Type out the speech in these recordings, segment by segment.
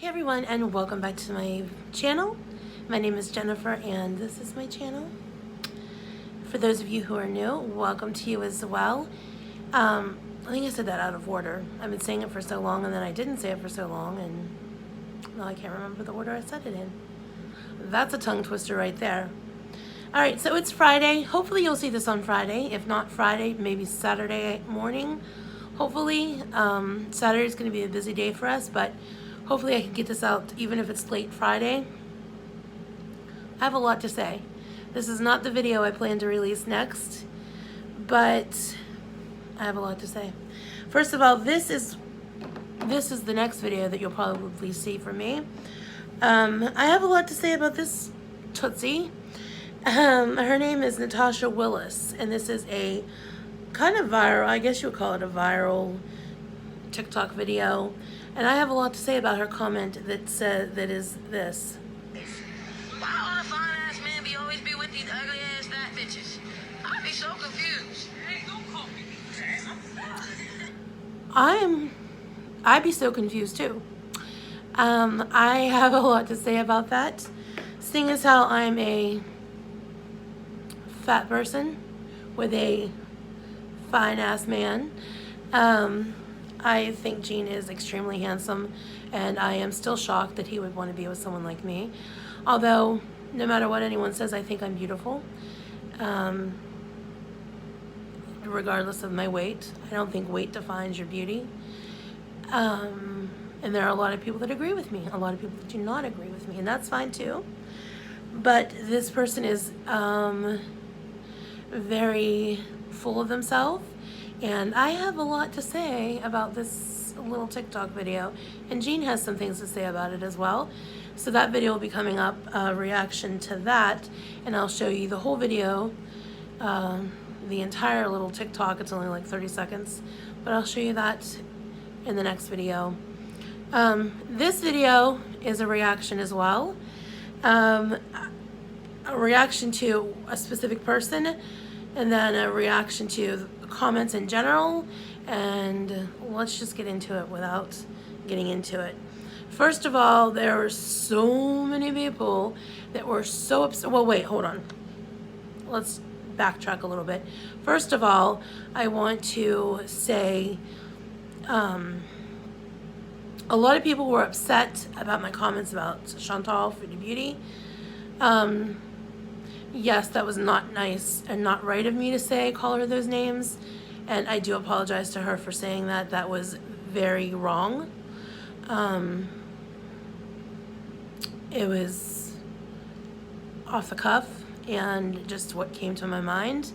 Hey everyone, and welcome back to my channel. My name is Jennifer and this is my channel. For those of you who are new, welcome to you as well. I think I said that out of order. I've been saying it for so long and then I didn't say it for so long and now I can't remember the order I said it in. That's a tongue twister right there. Alright, so it's Friday. Hopefully you'll see this on Friday. If not Friday, maybe Saturday morning. Hopefully. Saturday's going to be a busy day for us, but hopefully I can get this out even if it's late Friday. I have a lot to say. This is not the video I plan to release next, but I have a lot to say. First of all, this is the next video that you'll probably see from me. I have a lot to say about this Tootsie. Her name is Natasha Willis, and this is a kind of viral, I guess you would call it a viral TikTok video. And I have a lot to say about her comment that is this. Why all the fine ass men always be with these ugly ass fat bitches? I be so confused. Hey, don't call me I'd be so confused too. I have a lot to say about that. Seeing as how I'm a fat person with a fine ass man, I think Gene is extremely handsome, and I am still shocked that he would want to be with someone like me. Although, no matter what anyone says, I think I'm beautiful. Regardless of my weight. I don't think weight defines your beauty. And there are a lot of people that agree with me. A lot of people that do not agree with me, and that's fine too. But this person is very full of themselves. And I have a lot to say about this little TikTok video, and Jean has some things to say about it as well. So that video will be coming up, a reaction to that, and I'll show you the whole video, the entire little TikTok. It's only like 30 seconds, but I'll show you that in the next video. This video is a reaction as well, a reaction to a specific person, and then a reaction to comments in general, and let's just get into it without getting into it. First of all, there were so many people that were so upset. Well, wait, hold on. Let's backtrack a little bit. First of all, I want to say a lot of people were upset about my comments about Chantal for the beauty. Yes, that was not nice and not right of me to call her those names. And I do apologize to her for saying that. That was very wrong. It was off the cuff and just what came to my mind.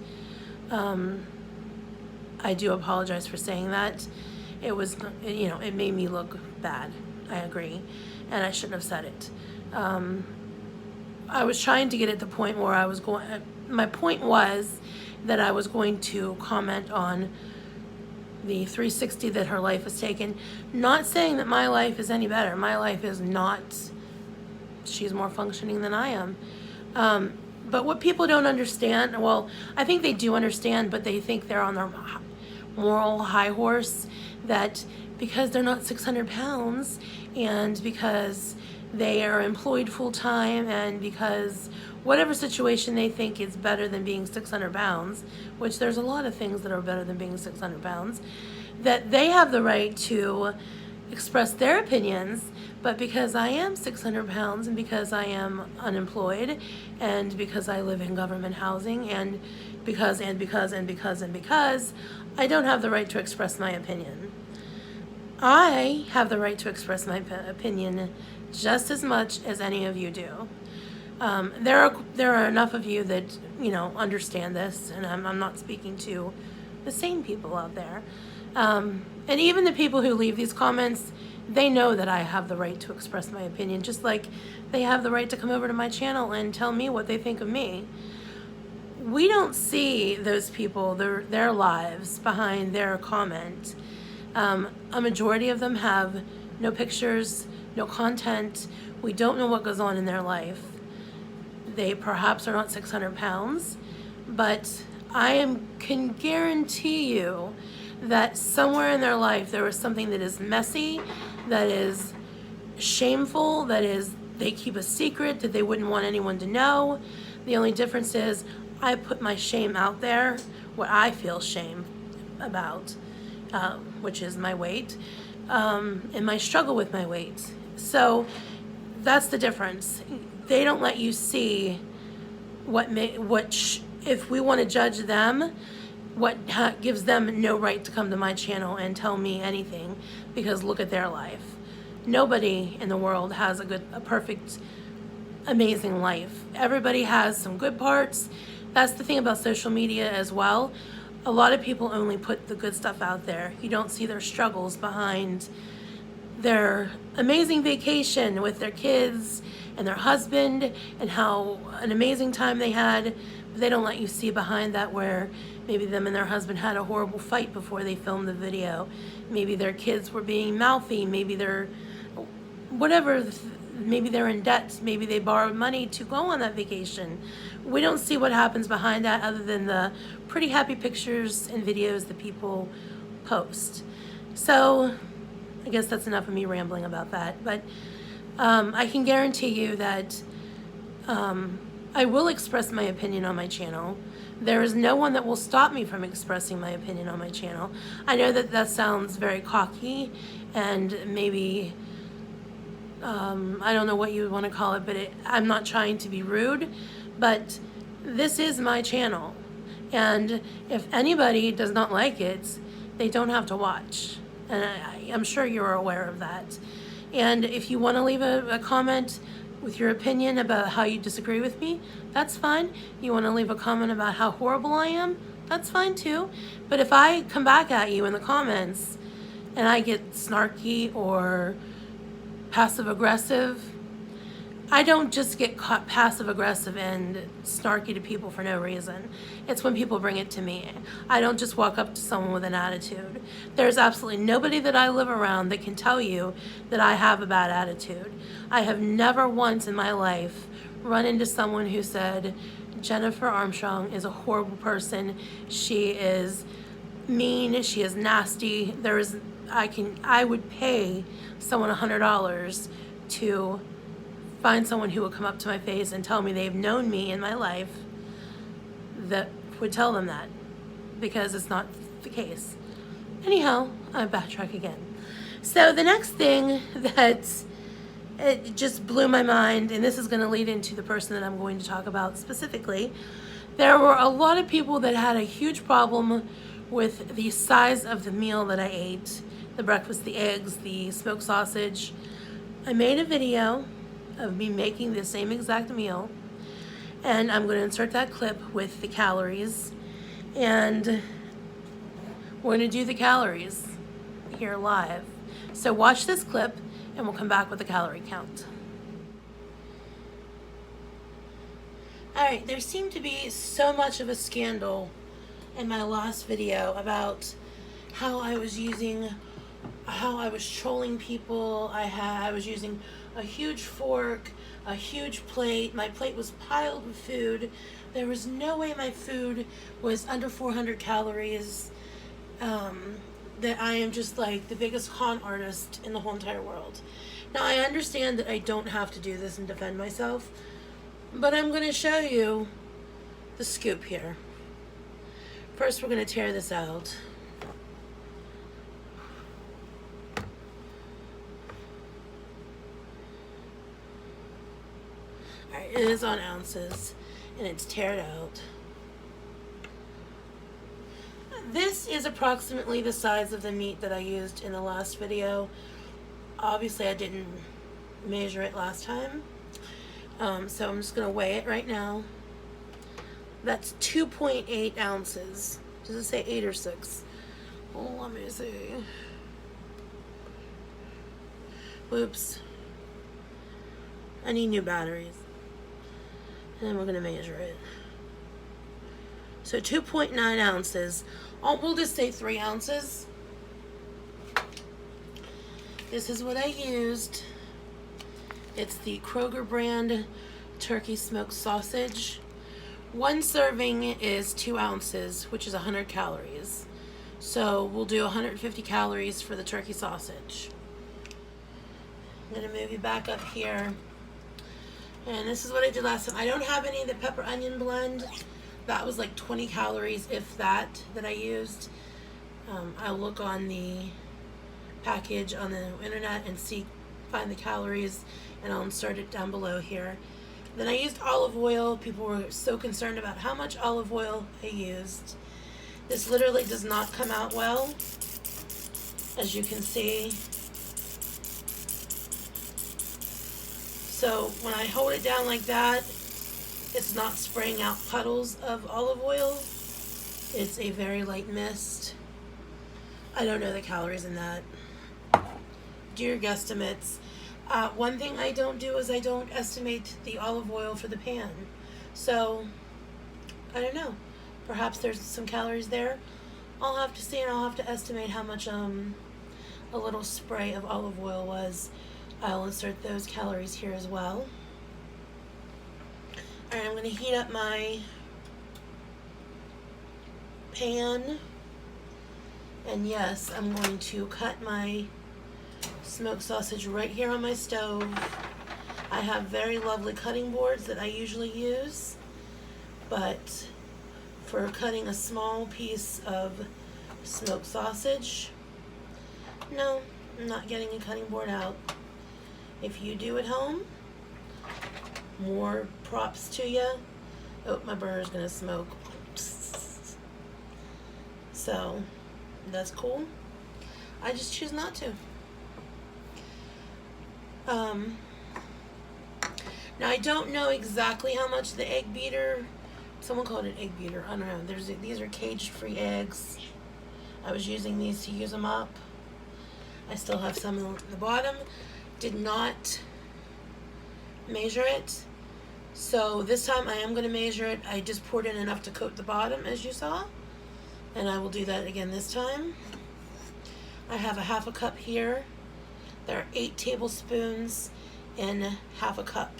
I do apologize for saying that. It was, it made me look bad. I agree. And I shouldn't have said it. I was trying to get at the point where my point was that I was going to comment on the 360 that her life has taken. Not saying that my life is any better. My life is not, she's more functioning than I am. But what people don't understand, well, I think they do understand, but they think they're on their moral high horse, that because they're not 600 pounds and because they are employed full-time and because whatever situation they think is better than being 600 pounds, which there's a lot of things that are better than being 600 pounds, that they have the right to express their opinions. But because I am 600 pounds and because I am unemployed and because I live in government housing and because I don't have the right to express my opinion. I have the right to express my opinion just as much as any of you do. There are enough of you that understand this, and I'm not speaking to the sane people out there. And even the people who leave these comments, they know that I have the right to express my opinion, just like they have the right to come over to my channel and tell me what they think of me. We don't see those people, their lives behind their comment. A majority of them have no pictures, no content. We don't know what goes on in their life. They perhaps are not 600 pounds, but I can guarantee you that somewhere in their life there was something that is messy, that is shameful, that is, they keep a secret that they wouldn't want anyone to know. The only difference is I put my shame out there, what I feel shame about, which is my weight, and my struggle with my weight. So that's the difference. They don't let you see if we want to judge them, what gives them no right to come to my channel and tell me anything, because look at their life. Nobody in the world has a perfect, amazing life. Everybody has some good parts. That's the thing about social media as well. A lot of people only put the good stuff out there. You don't see their struggles behind their amazing vacation with their kids and their husband and how an amazing time they had. But they don't let you see behind that, where maybe them and their husband had a horrible fight before they filmed the video. Maybe their kids were being mouthy. Maybe they're whatever. Maybe they're in debt. Maybe they borrowed money to go on that vacation. We don't see what happens behind that, other than the pretty happy pictures and videos that people post. So I guess that's enough of me rambling about that. But I can guarantee you that I will express my opinion on my channel. There is no one that will stop me from expressing my opinion on my channel. I know that that sounds very cocky, and maybe I don't know what you would want to call it, but I'm not trying to be rude, but this is my channel. And if anybody does not like it, they don't have to watch. And I'm sure you're aware of that. And if you want to leave a comment with your opinion about how you disagree with me, that's fine. You want to leave a comment about how horrible I am, that's fine too. But if I come back at you in the comments and I get snarky or passive aggressive, I don't just get caught passive aggressive and snarky to people for no reason. It's when people bring it to me. I don't just walk up to someone with an attitude. There's absolutely nobody that I live around that can tell you that I have a bad attitude. I have never once in my life run into someone who said, Jennifer Armstrong is a horrible person. She is mean. She is nasty. I would pay someone $100 to find someone who would come up to my face and tell me they've known me in my life that would tell them that, because it's not the case. Anyhow, I backtrack again. So the next thing that it just blew my mind, and this is going to lead into the person that I'm going to talk about specifically, there were a lot of people that had a huge problem with the size of the meal that I ate, the breakfast, the eggs, the smoked sausage. I made a video of me making the same exact meal, and I'm going to insert that clip with the calories, and we're going to do the calories here live. So watch this clip and we'll come back with the calorie count. Alright, there seemed to be so much of a scandal in my last video about how I was trolling people. I was using a huge fork, a huge plate. My plate was piled with food. There was no way my food was under 400 calories. That I am just like the biggest con artist in the whole entire world. Now, I understand that I don't have to do this and defend myself, but I'm going to show you the scoop here. First, we're going to tear this out. Alright, it is on ounces, and it's teared out. This is approximately the size of the meat that I used in the last video. Obviously, I didn't measure it last time. So I'm just going to weigh it right now. That's 2.8 ounces. Does it say 8 or 6? Oh, let me see. Whoops. I need new batteries. And then we're going to measure it. So 2.9 ounces. We'll just say 3 ounces. This is what I used. It's the Kroger brand turkey smoked sausage. One serving is 2 ounces, which is 100 calories. So we'll do 150 calories for the turkey sausage. I'm going to move you back up here. And this is what I did last time. I don't have any of the pepper onion blend. That was like 20 calories, if that I used. I'll look on the package on the internet and find the calories, and I'll insert it down below here. Then I used olive oil. People were so concerned about how much olive oil I used. This literally does not come out well, as you can see. So when I hold it down like that, it's not spraying out puddles of olive oil. It's a very light mist. I don't know the calories in that. Do your guesstimates. One thing I don't do is I don't estimate the olive oil for the pan. So, I don't know. Perhaps there's some calories there. I'll have to see, and I'll have to estimate how much a little spray of olive oil was. I'll insert those calories here as well. Alright, I'm going to heat up my pan. And yes, I'm going to cut my smoked sausage right here on my stove. I have very lovely cutting boards that I usually use, but for cutting a small piece of smoked sausage, no, I'm not getting a cutting board out. If you do at home, more props to you. Oh, my burner's gonna smoke. So that's cool. I just choose not to. Now I don't know exactly how much the egg beater, someone called it egg beater, I don't know. These are cage-free eggs. I was using these to use them up. I still have some on the bottom. Did not measure it. So this time I am going to measure it. I just poured in enough to coat the bottom, as you saw. And I will do that again this time. I have a half a cup here. There are 8 tablespoons in half a cup.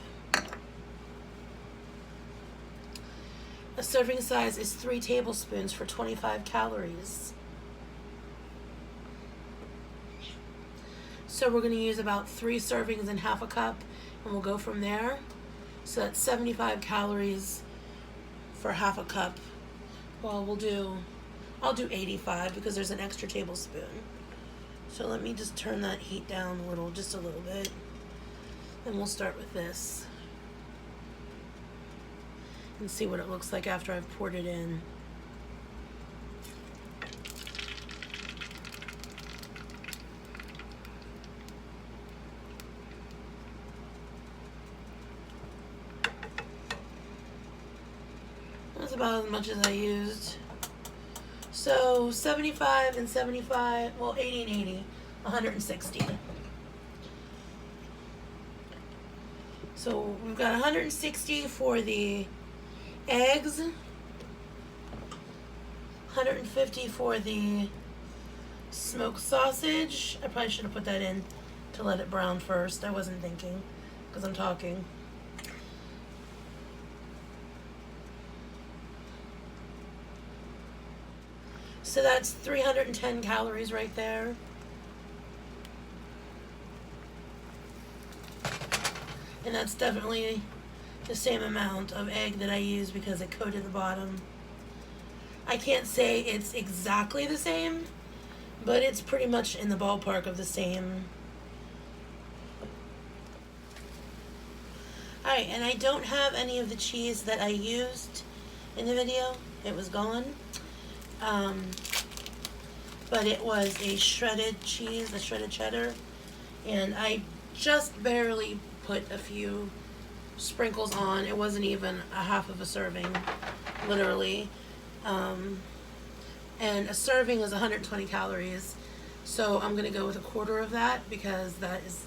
A serving size is 3 tablespoons for 25 calories. So we're going to use about 3 servings in half a cup, and we'll go from there. So that's 75 calories for half a cup. Well, I'll do 85 because there's an extra tablespoon. So let me just turn that heat down just a little bit. And we'll start with this. And see what it looks like after I've poured it in. That's about as much as I used. So 75 and 75, well 80 and 80, 160. So we've got 160 for the eggs, 150 for the smoked sausage. I probably should have put that in to let it brown first. I wasn't thinking because I'm talking. So that's 310 calories right there. And that's definitely the same amount of egg that I used because it coated the bottom. I can't say it's exactly the same, but it's pretty much in the ballpark of the same. Alright, and I don't have any of the cheese that I used in the video. It was gone. But it was a shredded cheese, a shredded cheddar, and I just barely put a few sprinkles on. It wasn't even a half of a serving, literally. And a serving is 120 calories, so I'm gonna go with a quarter of that because that is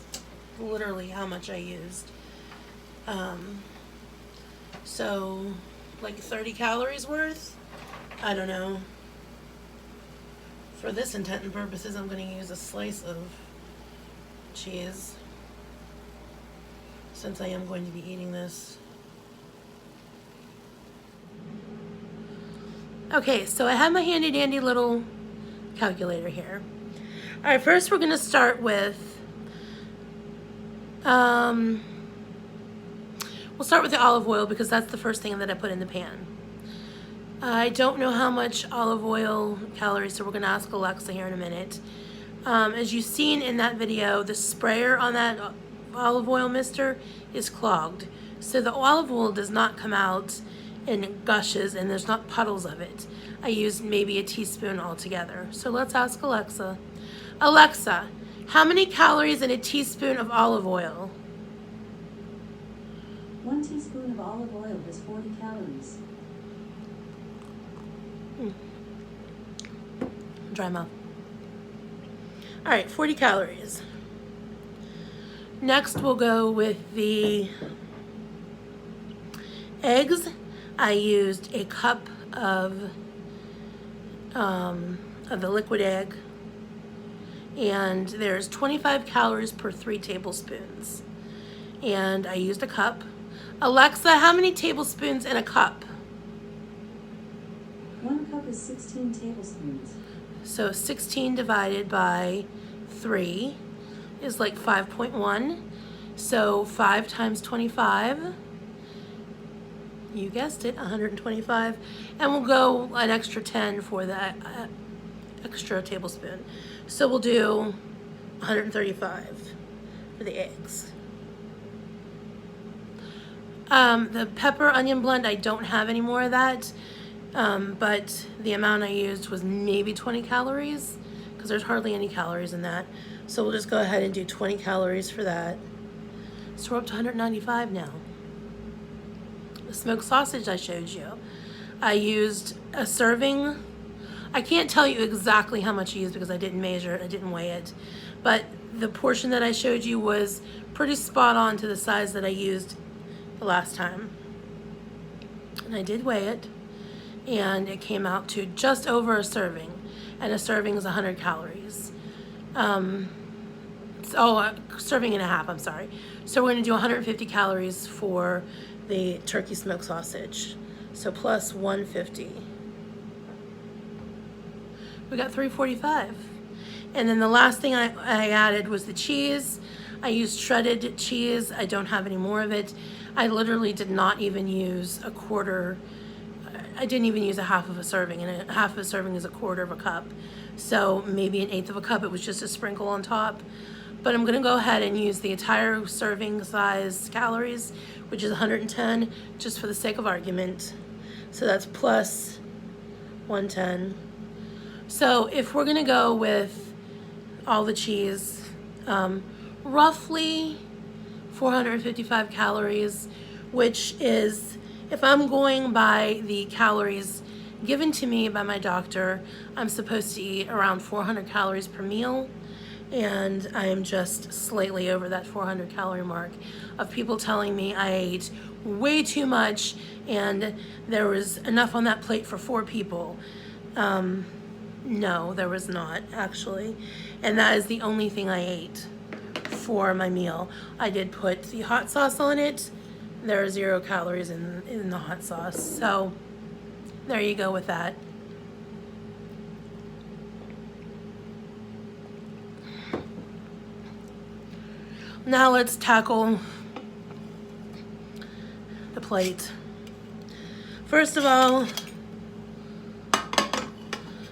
literally how much I used. So like 30 calories worth, I don't know. For this intent and purposes, I'm going to use a slice of cheese since I am going to be eating this. Okay, so I have my handy dandy little calculator here. Alright, first we're going to start with We'll start with the olive oil because that's the first thing that I put in the pan. I don't know how much olive oil calories, so we're going to ask Alexa here in a minute. As you've seen in that video, the sprayer on that olive oil mister is clogged. So the olive oil does not come out in gushes and there's not puddles of it. I used maybe a teaspoon altogether. So let's ask Alexa. Alexa, how many calories in a teaspoon of olive oil? 1 teaspoon of olive oil has 40 calories. Dry mouth. All right, 40 calories. Next, we'll go with the eggs. I used a cup of the liquid egg, and there's 25 calories per 3 tablespoons. And I used a cup. Alexa, how many tablespoons in a cup? 1 cup is 16 tablespoons. So 16 divided by 3 is like 5.1. So 5 times 25, you guessed it, 125. And we'll go an extra 10 for that extra tablespoon. So we'll do 135 for the eggs. The pepper onion blend, I don't have any more of that. But the amount I used was maybe 20 calories because there's hardly any calories in that. So we'll just go ahead and do 20 calories for that. So we're up to 195 now. The smoked sausage I showed you, I used a serving. I can't tell you exactly how much I used because I didn't measure it, I didn't weigh it. But the portion that I showed you was pretty spot on to the size that I used the last time. And I did weigh it. And it came out to just over a serving, and a serving is 100 calories. A serving and a half, I'm sorry. So we're gonna do 150 calories for the turkey smoked sausage. So plus 150. We got 345. And then the last thing I added was the cheese. I used shredded cheese. I don't have any more of it. I literally did not even use a quarter. I didn't even use a half of a serving, and a half of a serving is a quarter of a cup. So maybe an eighth of a cup, it was just a sprinkle on top. But I'm gonna go ahead and use the entire serving size calories, which is 110, just for the sake of argument. So that's plus 110. So if we're gonna go with all the cheese, roughly 455 calories, which is, if I'm going by the calories given to me by my doctor, I'm supposed to eat around 400 calories per meal, and I am just slightly over that 400 calorie mark of people telling me I ate way too much and there was enough on that plate for 4 people. No, there was not, actually. And that is the only thing I ate for my meal. I did put the hot sauce on it. There are 0 calories in the hot sauce. So there you go with that. Now let's tackle the plate. First of all,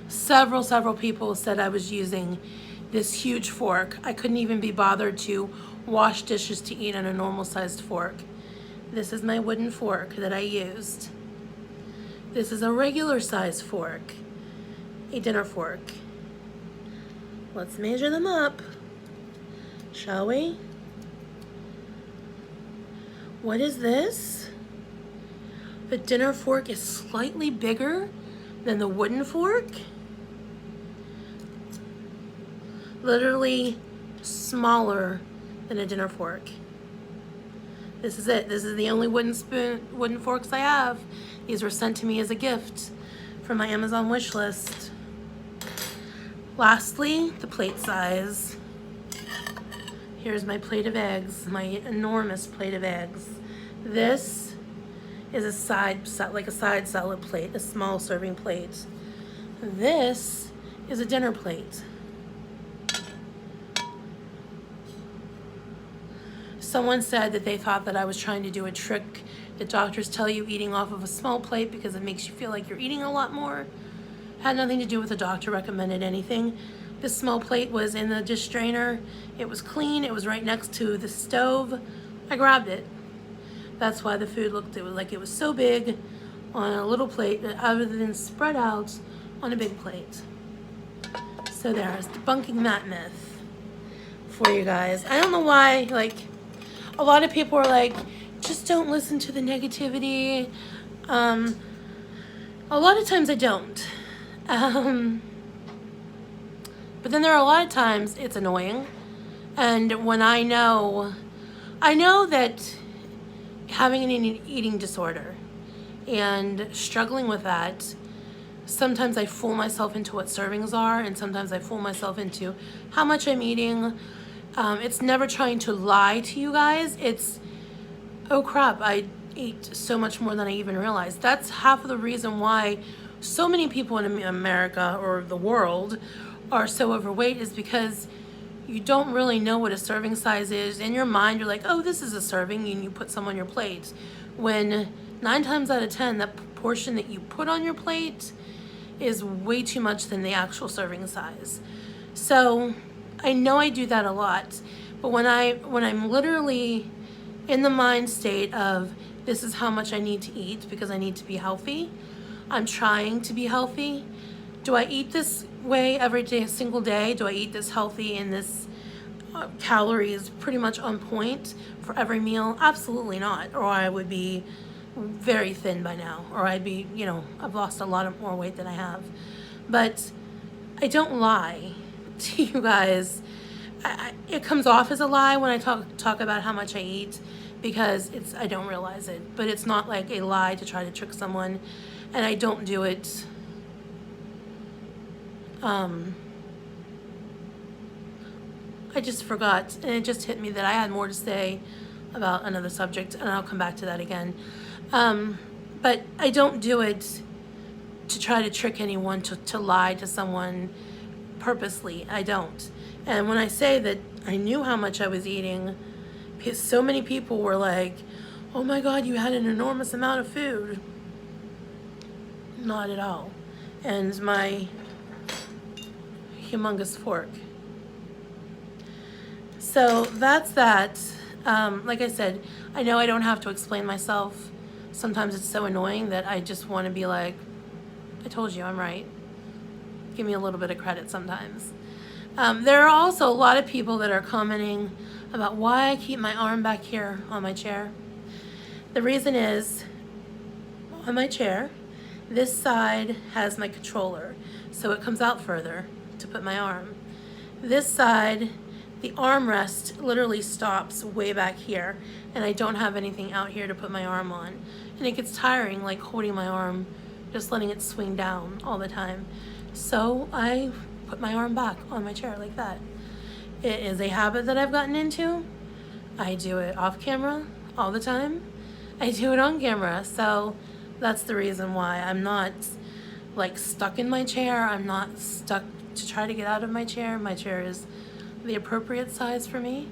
several people said I was using this huge fork. I couldn't even be bothered to wash dishes to eat on a normal sized fork. This is my wooden fork that I used. This is a regular size fork, a dinner fork. Let's measure them up, shall we? What is this? The dinner fork is slightly bigger than the wooden fork. Literally smaller than a dinner fork. This is it. This is the only wooden forks I have. These were sent to me as a gift from my Amazon wish list. Lastly, the plate size. Here's my plate of eggs, my enormous plate of eggs. This is a side salad plate, a small serving plate. This is a dinner plate. someone said that they thought that I was trying to do a trick that doctors tell you eating off of a small plate because it makes you feel like you're eating a lot more. Had nothing to do with the doctor recommended anything. This small plate was in the dish drainer. It was clean. It was right next to the stove. I grabbed it. That's why the food looked like it was so big on a little plate other than spread out on a big plate. So there's debunking that myth for you guys. I don't know why, like, a lot of people are like, just don't listen to the negativity. A lot of times I don't. But then there are a lot of times it's annoying. And when I know that having an eating disorder and struggling with that, sometimes I fool myself into what servings are, and sometimes I fool myself into how much I'm eating. It's never trying to lie to you guys. It's, oh crap, I ate so much more than I even realized. That's half of the reason why so many people in America or the world are so overweight, is because you don't really know what a serving size is. In your mind, you're like, oh, this is a serving, and you put some on your plate. When 9 times out of 10, that portion that you put on your plate is way too much than the actual serving size. So I know I do that a lot, but when I'm literally in the mind state of this is how much I need to eat because I need to be healthy, I'm trying to be healthy. Do I eat this way every day, single day? Do I eat this healthy and this calories pretty much on point for every meal? Absolutely not, or I would be very thin by now, or I'd be, I've lost a lot more weight than I have. But I don't lie to you guys. It comes off as a lie when I talk about how much I eat, because I don't realize it. But it's not like a lie to try to trick someone, and I don't do it. I just forgot, and it just hit me that I had more to say about another subject, and I'll come back to that again. But I don't do it to try to trick anyone, to lie to someone purposely. I don't. And when I say that I knew how much I was eating, because so many people were like, oh my God, you had an enormous amount of food. Not at all. And my humongous fork. So that's that. Like I said, I know I don't have to explain myself. Sometimes it's so annoying that I just want to be like, I told you, I'm right. Give me a little bit of credit sometimes. There are also a lot of people that are commenting about why I keep my arm back here on my chair. The reason is, on my chair, this side has my controller, so it comes out further to put my arm. This side, the armrest literally stops way back here, and I don't have anything out here to put my arm on. And it gets tiring, like holding my arm, just letting it swing down all the time. So I put my arm back on my chair like that. It is a habit that I've gotten into. I do it off camera all the time. I do it on camera, so that's the reason why I'm not like stuck in my chair. I'm not stuck to try to get out of my chair. My chair is the appropriate size for me.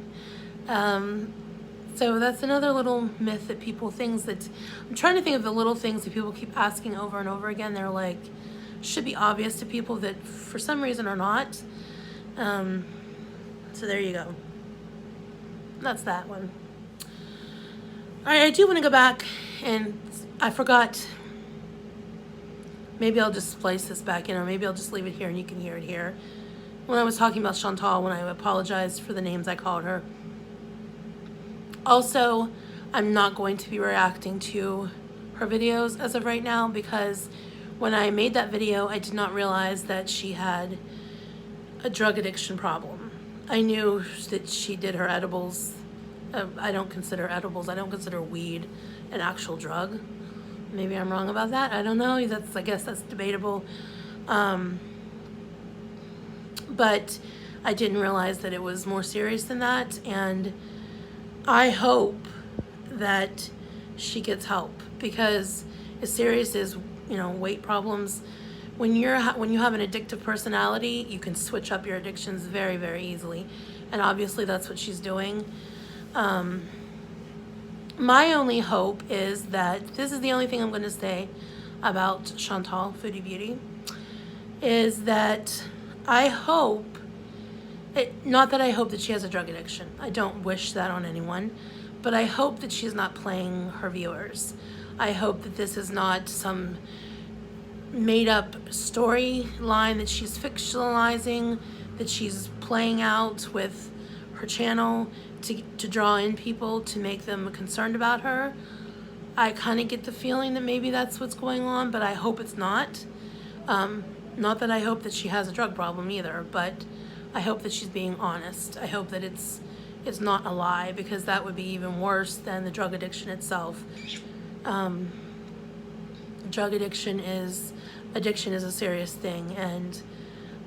So that's another little myth that I'm trying to think of the little things that people keep asking over and over again. They're like, should be obvious to people that for some reason are not. So there you go. That's that one. All right, I do want to go back, and I forgot. Maybe I'll just splice this back in, or maybe I'll just leave it here and you can hear it here. When I was talking about Chantal, when I apologized for the names I called her. Also, I'm not going to be reacting to her videos as of right now, because when I made that video, I did not realize that she had a drug addiction problem. I knew that she did her edibles. I don't consider weed an actual drug. Maybe I'm wrong about that. I don't know. I guess that's debatable. But I didn't realize that it was more serious than that. And I hope that she gets help, because as serious as, weight problems, when you have an addictive personality, you can switch up your addictions very, very easily. And obviously that's what she's doing. My only hope is that, this is the only thing I'm going to say about Chantal, Foodie Beauty, is that I hope, not that I hope that she has a drug addiction. I don't wish that on anyone, but I hope that she's not playing her viewers. I hope that this is not some made up storyline that she's fictionalizing, that she's playing out with her channel to draw in people, to make them concerned about her. I kind of get the feeling that maybe that's what's going on, but I hope it's not. Not that I hope that she has a drug problem either, but I hope that she's being honest. I hope that it's not a lie, because that would be even worse than the drug addiction itself. Drug addiction is a serious thing, and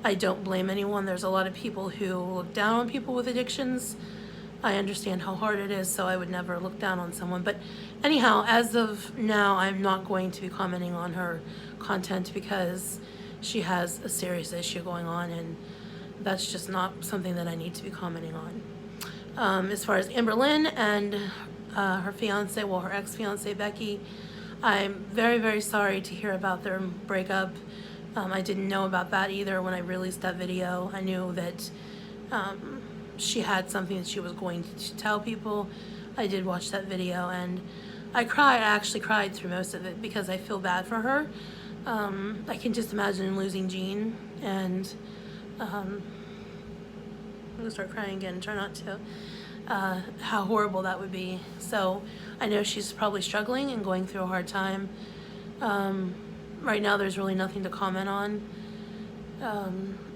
I don't blame anyone. There's a lot of people who look down on people with addictions. I understand how hard it is, so I would never look down on someone. But anyhow, as of now, I'm not going to be commenting on her content because she has a serious issue going on, and that's just not something that I need to be commenting on. As far as Amberlynn and her fiance, well, her ex-fiance Becky, I'm very, very sorry to hear about their breakup. I didn't know about that either when I released that video. I knew that she had something that she was going to tell people. I did watch that video, and I cried. I actually cried through most of it because I feel bad for her. I can just imagine losing Jean, and I'm gonna start crying again, try not to. How horrible that would be. So I know she's probably struggling and going through a hard time. Right now there's really nothing to comment on.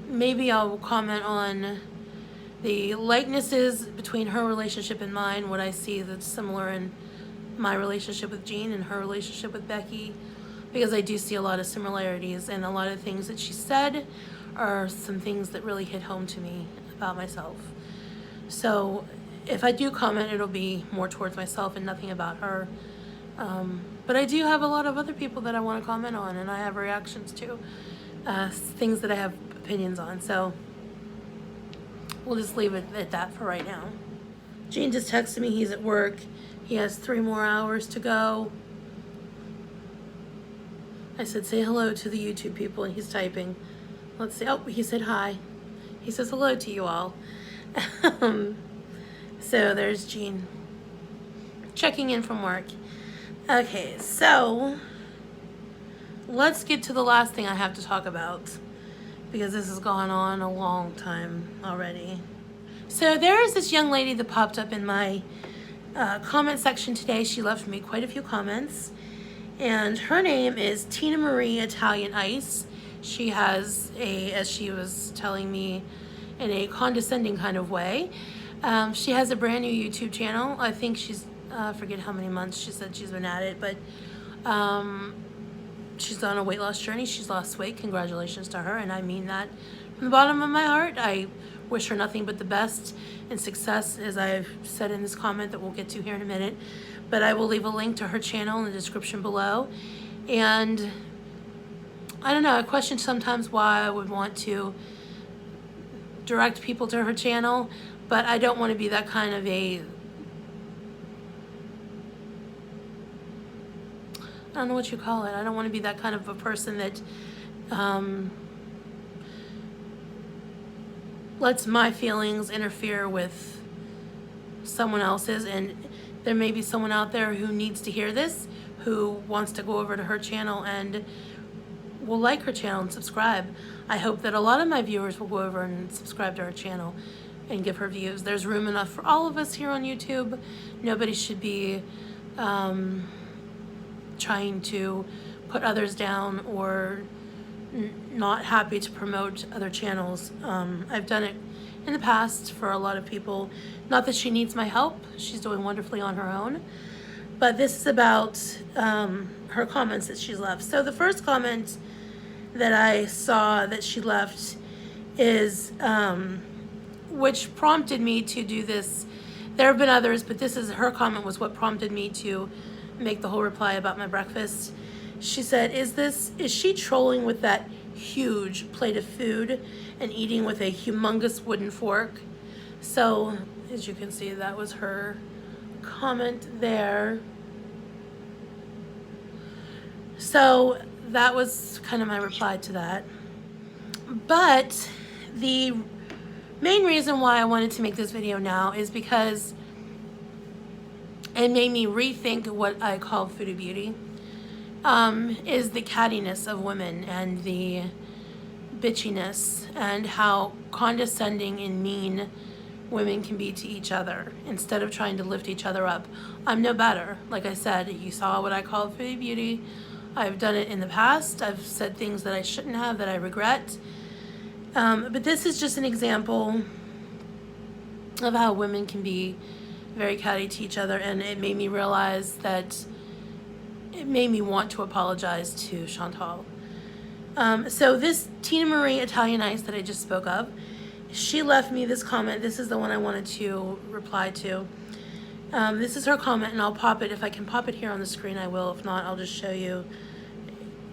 Maybe I'll comment on the likenesses between her relationship and mine, what I see that's similar in my relationship with Jean and her relationship with Becky, because I do see a lot of similarities, and a lot of things that she said are some things that really hit home to me about myself. So if I do comment, it'll be more towards myself and nothing about her. But I do have a lot of other people that I want to comment on, and I have reactions to, things that I have opinions on. So we'll just leave it at that for right now. Gene just texted me he's at work. He has 3 more hours to go. I said, say hello to the YouTube people, and he's typing. Let's see. Oh, he said hi. He says hello to you all. So there's Gene checking in from work. Okay, so let's get to the last thing I have to talk about, because this has gone on a long time already. So there is this young lady that popped up in my comment section today. She left me quite a few comments, and her name is Tina Marie Italian Ice. She has as she was telling me, in a condescending kind of way, she has a brand new YouTube channel. I think she's, I forget how many months she said she's been at it, but she's on a weight loss journey. She's lost weight. Congratulations to her, and I mean that from the bottom of my heart. I wish her nothing but the best and success, as I've said in this comment that we'll get to here in a minute. But I will leave a link to her channel in the description below. And I don't know, I question sometimes why I would want to direct people to her channel, but I don't want to be that kind of a, I don't know what you call it. I don't want to be that kind of a person that lets my feelings interfere with someone else's. And there may be someone out there who needs to hear this, who wants to go over to her channel and will like her channel and subscribe. I hope that a lot of my viewers will go over and subscribe to her channel and give her views. There's room enough for all of us here on YouTube. Nobody should be trying to put others down or not happy to promote other channels. I've done it in the past for a lot of people. Not that she needs my help. She's doing wonderfully on her own. But this is about her comments that she's left. So the first comment that I saw that she left is, which prompted me to do this. There have been others, but this is, her comment was what prompted me to make the whole reply about my breakfast. She said, is she trolling with that huge plate of food and eating with a humongous wooden fork? So as you can see, that was her comment there. So that was kind of my reply to that. But the main reason why I wanted to make this video now is because it made me rethink what I call foodie beauty, is the cattiness of women and the bitchiness and how condescending and mean women can be to each other instead of trying to lift each other up. I'm no better. Like I said, you saw what I call foodie beauty. I've done it in the past. I've said things that I shouldn't have, that I regret. But this is just an example of how women can be very catty to each other, and it made me realize that it made me want to apologize to Chantal. So this Tina Marie Italian Ice that I just spoke of, she left me this comment. This is the one I wanted to reply to. This is her comment, and I'll pop it. If I can pop it here on the screen, I will. If not, I'll just show you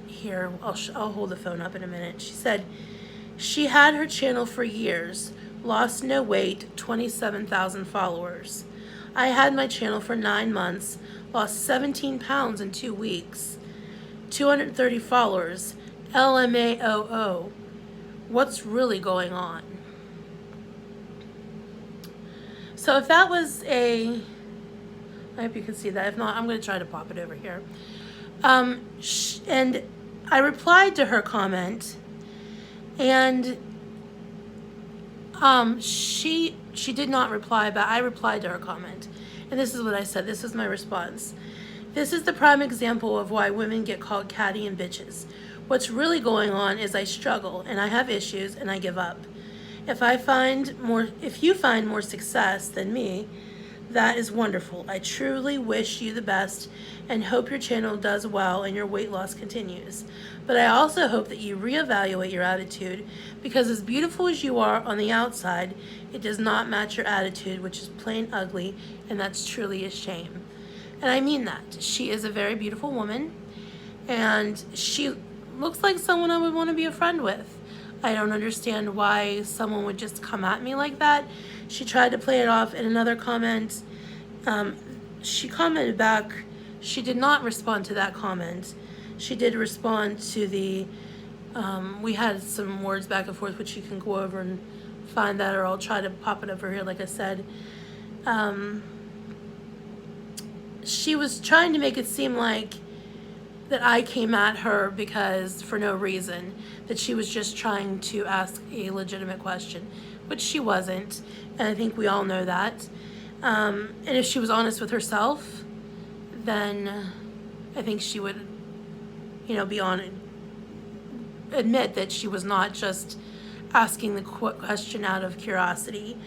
here. I'll hold the phone up in a minute. She said, she had her channel for years, lost no weight, 27,000 followers. I had my channel for 9 months, lost 17 pounds in 2 weeks, 230 followers, LMAOO. What's really going on? So if that was I hope you can see that. If not, I'm going to try to pop it over here. And I replied to her comment, and she did not reply, but I replied to her comment. And this is what I said. This is my response. This is the prime example of why women get called catty and bitches. What's really going on is I struggle and I have issues and I give up. If you find more success than me, that is wonderful. I truly wish you the best and hope your channel does well and your weight loss continues. But I also hope that you reevaluate your attitude, because as beautiful as you are on the outside, it does not match your attitude, which is plain ugly, and that's truly a shame. And I mean that. She is a very beautiful woman, and she looks like someone I would want to be a friend with. I don't understand why someone would just come at me like that. She tried to play it off in another comment. She commented back. She did not respond to that comment. She did respond to the, we had some words back and forth, which you can go over and find that, or I'll try to pop it over here, like I said. She was trying to make it seem like that I came at her because for no reason, that she was just trying to ask a legitimate question, which she wasn't, and I think we all know that. And if she was honest with herself, then I think she would, admit that she was not just asking the question out of curiosity.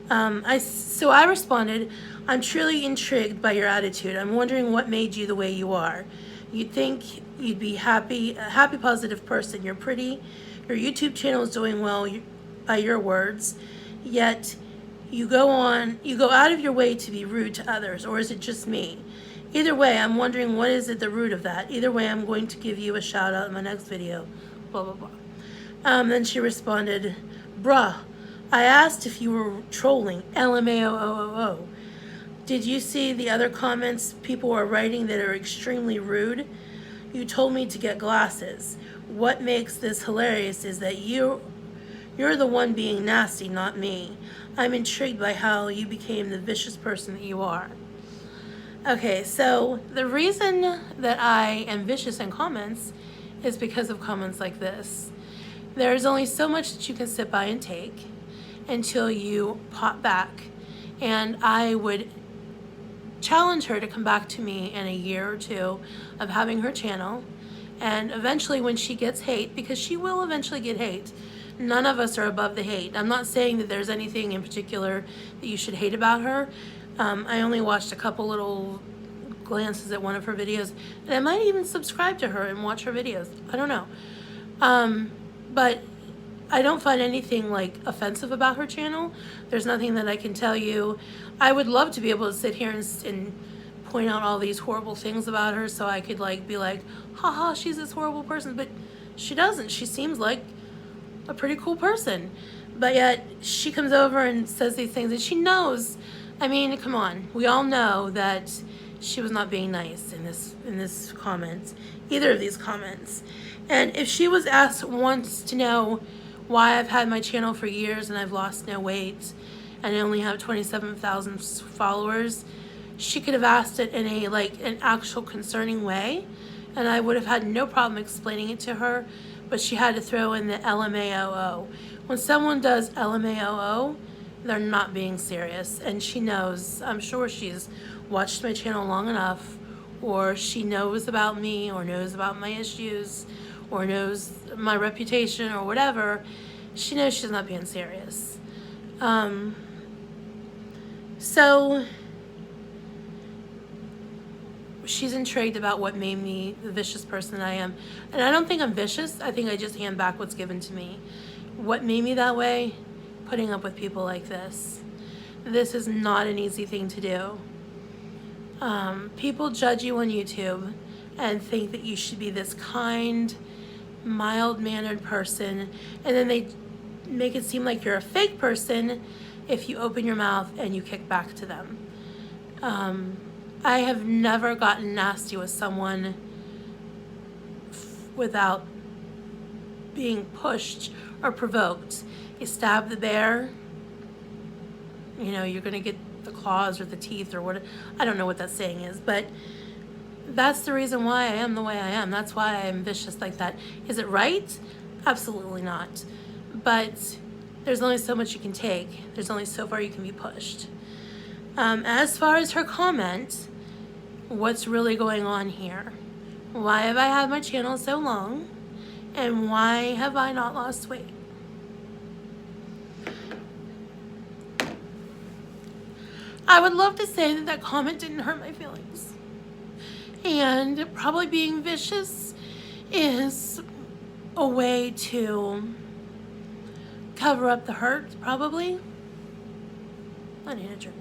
So I responded, I'm truly intrigued by your attitude. I'm wondering what made you the way you are. You'd think you'd be a happy, positive person. You're pretty. Your YouTube channel is doing well, by your words. Yet you go out of your way to be rude to others, or is it just me? Either way, I'm wondering what is at the root of that. Either way, I'm going to give you a shout out in my next video. Blah, blah, blah. Then she responded, bruh, I asked if you were trolling. LMAOOO. Did you see the other comments people are writing that are extremely rude? You told me to get glasses. What makes this hilarious is that you're the one being nasty, not me. I'm intrigued by how you became the vicious person that you are. Okay, so the reason that I am vicious in comments is because of comments like this. There's only so much that you can sit by and take until you pop back. And I would challenge her to come back to me in a year or two of having her channel, and eventually when she gets hate, because she will eventually get hate, none of us are above the hate. I'm not saying that there's anything in particular that you should hate about her. I only watched a couple little glances at one of her videos, and I might even subscribe to her and watch her videos. I don't know. But I don't find anything like offensive about her channel. There's nothing that I can tell you. I would love to be able to sit here and point out all these horrible things about her so I could be like, haha, she's this horrible person, but she doesn't. She seems like a pretty cool person. But yet she comes over and says these things, and she knows. I mean, come on, we all know that she was not being nice in this comment, either of these comments. And if she was asked once to know why I've had my channel for years and I've lost no weight and I only have 27,000 followers, she could have asked it in an actual concerning way, and I would have had no problem explaining it to her. But she had to throw in the LMAOO. When someone does LMAOO, they're not being serious, and she knows. I'm sure she's watched my channel long enough, or she knows about me, or knows about my issues, or knows my reputation, or whatever. She knows she's not being serious. So she's intrigued about what made me the vicious person I am. And I don't think I'm vicious. I think I just hand back what's given to me. What made me that way? Putting up with people like this. This is not an easy thing to do. People judge you on YouTube and think that you should be this kind, mild-mannered person, and then they make it seem like you're a fake person if you open your mouth and you kick back to them. I have never gotten nasty with someone without being pushed or provoked. You stab the bear, you know, you're gonna get the claws or the teeth or what. I don't know what that saying is, but that's the reason why I am the way I am. That's why I'm vicious like that. Is it right? Absolutely not. But there's only so much you can take. There's only so far you can be pushed. As far as her comment, what's really going on here? Why have I had my channel so long? And why have I not lost weight? I would love to say that comment didn't hurt my feelings. And probably being vicious is a way to cover up the hurt, probably. I need a drink.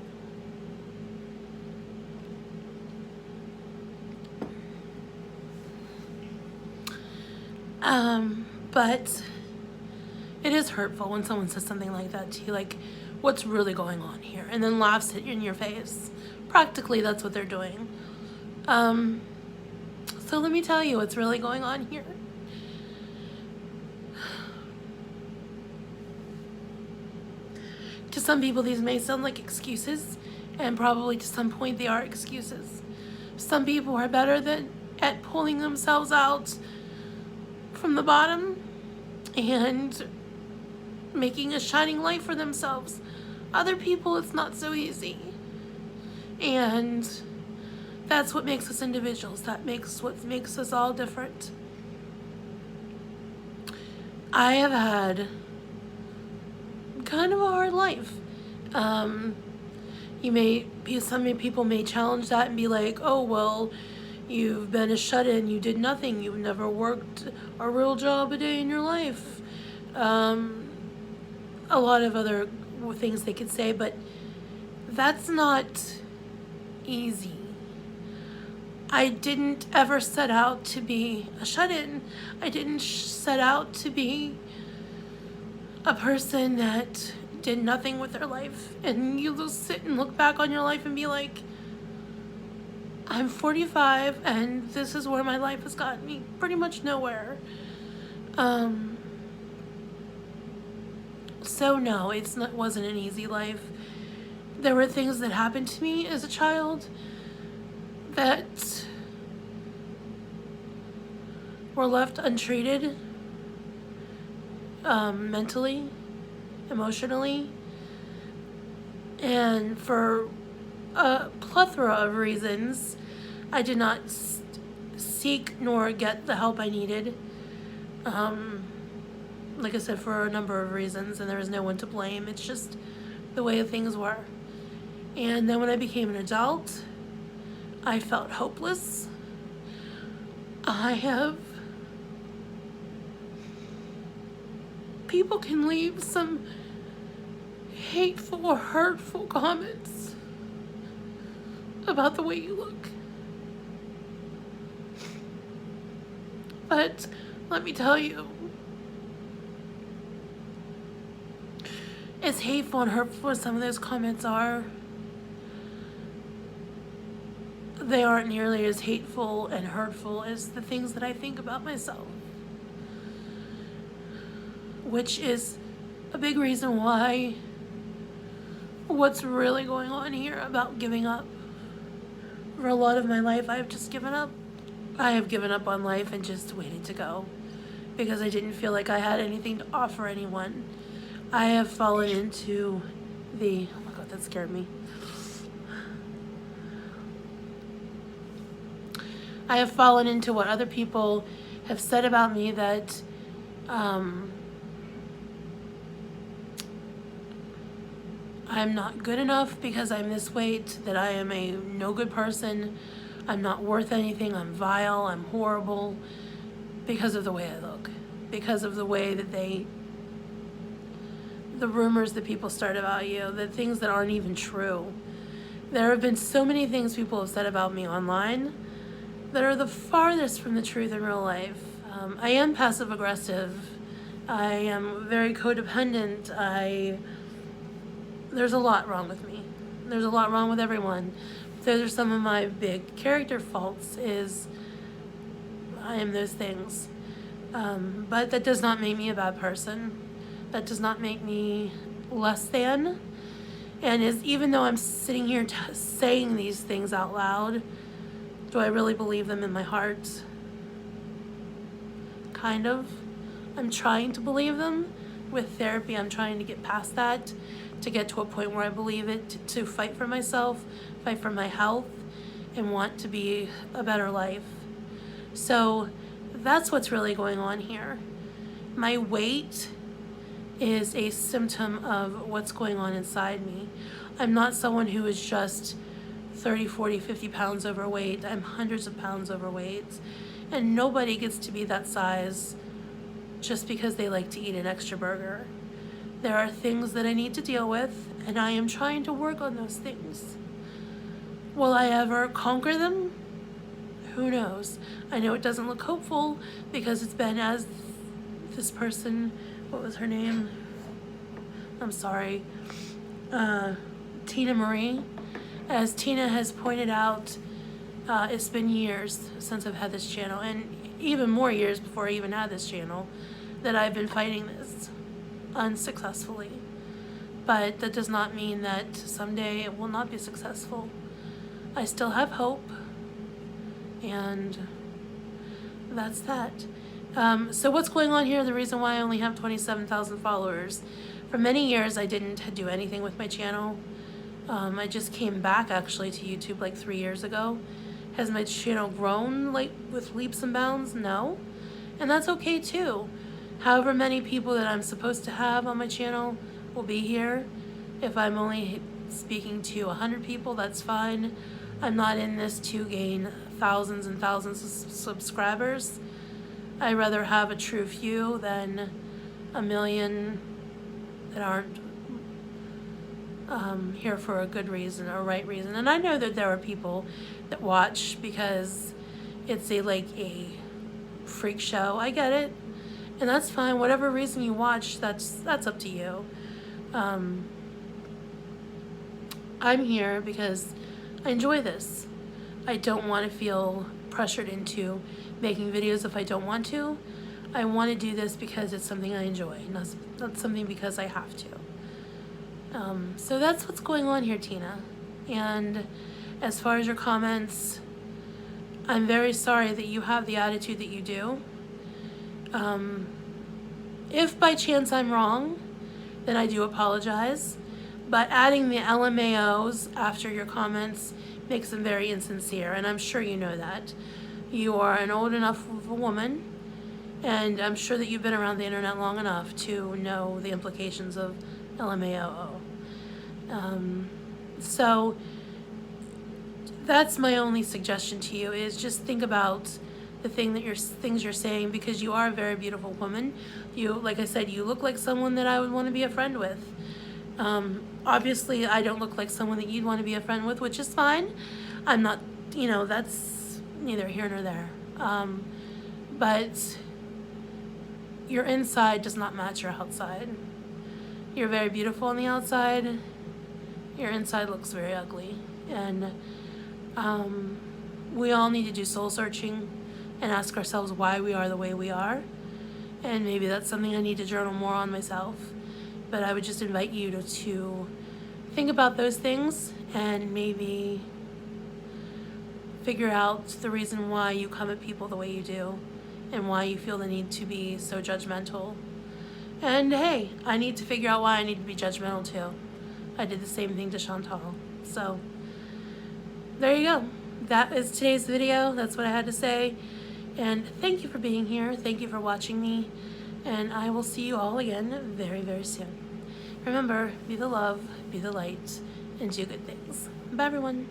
But it is hurtful when someone says something like that to you, like, what's really going on here? And then laughs at you in your face. Practically, that's what they're doing. So let me tell you what's really going on here. To some people, these may sound like excuses, and probably to some point they are excuses. Some people are better at pulling themselves out from the bottom and making a shining light for themselves. Other people, it's not so easy. And that's what makes us individuals. What makes us all different. I have had kind of a hard life. Some people may challenge that and be like, oh, well, you've been a shut-in, you did nothing, you've never worked a real job a day in your life. A lot of other things they could say, but that's not easy. I didn't ever set out to be a shut-in. I didn't set out to be a person that did nothing with their life. And you just sit and look back on your life and be like, I'm 45 and this is where my life has gotten me. Pretty much nowhere. So no, it wasn't an easy life. There were things that happened to me as a child that were left untreated, mentally, emotionally, and for a plethora of reasons, I did not seek nor get the help I needed. Like I said, for a number of reasons, and there was no one to blame. It's just the way things were. And then when I became an adult, I felt hopeless. People can leave some hateful or hurtful comments about the way you look. But let me tell you, as hateful and hurtful as some of those comments are, they aren't nearly as hateful and hurtful as the things that I think about myself. Which is a big reason why what's really going on here about giving up. For a lot of my life, I've just given up. I have given up on life and just waited to go because I didn't feel like I had anything to offer anyone. I have fallen into the, oh my God, that scared me. I have fallen into what other people have said about me, that I'm not good enough because I'm this weight, that I am a no good person, I'm not worth anything, I'm vile, I'm horrible, because of the way I look, because of the way that the rumors that people start about you, the things that aren't even true. There have been so many things people have said about me online that are the farthest from the truth in real life. I am passive aggressive. I am very codependent. There's a lot wrong with me. There's a lot wrong with everyone. Those are some of my big character faults, is I am those things. But that does not make me a bad person. That does not make me less than. And even though I'm sitting here saying these things out loud, do I really believe them in my heart? Kind of. I'm trying to believe them. With therapy, I'm trying to get past that, to get to a point where I believe it, to fight for myself, fight for my health, and want to be a better life. So that's what's really going on here. My weight is a symptom of what's going on inside me. I'm not someone who is just 30, 40, 50 pounds overweight. I'm hundreds of pounds overweight. And nobody gets to be that size just because they like to eat an extra burger. There are things that I need to deal with, and I am trying to work on those things. Will I ever conquer them? Who knows? I know it doesn't look hopeful because it's been, as this person, what was her name? I'm sorry. Tina Marie. As Tina has pointed out, it's been years since I've had this channel, and even more years before I even had this channel, that I've been fighting this unsuccessfully. But that does not mean that someday it will not be successful. I still have hope, and that's that. So what's going on here, the reason why I only have 27,000 followers, for many years I didn't do anything with my channel. I just came back actually to YouTube like 3 years ago. Has my channel grown like with leaps and bounds? No. And that's okay too. However many people that I'm supposed to have on my channel will be here. If I'm only speaking to 100 people, that's fine. I'm not in this to gain thousands and thousands of subscribers. I'd rather have a true few than a million that aren't here for a good reason or right reason. And I know that there are people that watch because it's a freak show. I get it, and that's fine. Whatever reason you watch, that's up to you. I'm here because I enjoy this. I don't want to feel pressured into making videos if I don't want to. I want to do this because it's something I enjoy, not something because I have to. So that's what's going on here, Tina. And as far as your comments, I'm very sorry that you have the attitude that you do. If by chance I'm wrong, then I do apologize. But adding the LMAOs after your comments makes them very insincere, and I'm sure you know that. You are an old enough of a woman, and I'm sure that you've been around the internet long enough to know the implications of LMAO. So that's my only suggestion to you, is just think about the things you're saying, because you are a very beautiful woman. You, like I said, you look like someone that I would want to be a friend with. Obviously, I don't look like someone that you'd want to be a friend with, which is fine. I'm not, that's neither here nor there. But your inside does not match your outside. You're very beautiful on the outside. Your inside looks very ugly. And we all need to do soul searching and ask ourselves why we are the way we are. And maybe that's something I need to journal more on myself. But I would just invite you to think about those things and maybe figure out the reason why you come at people the way you do and why you feel the need to be so judgmental. And hey, I need to figure out why I need to be judgmental too. I did the same thing to Chantal. So there you go. That is today's video. That's what I had to say. And thank you for being here. Thank you for watching me. And I will see you all again very, very soon. Remember, be the love, be the light, and do good things. Bye, everyone.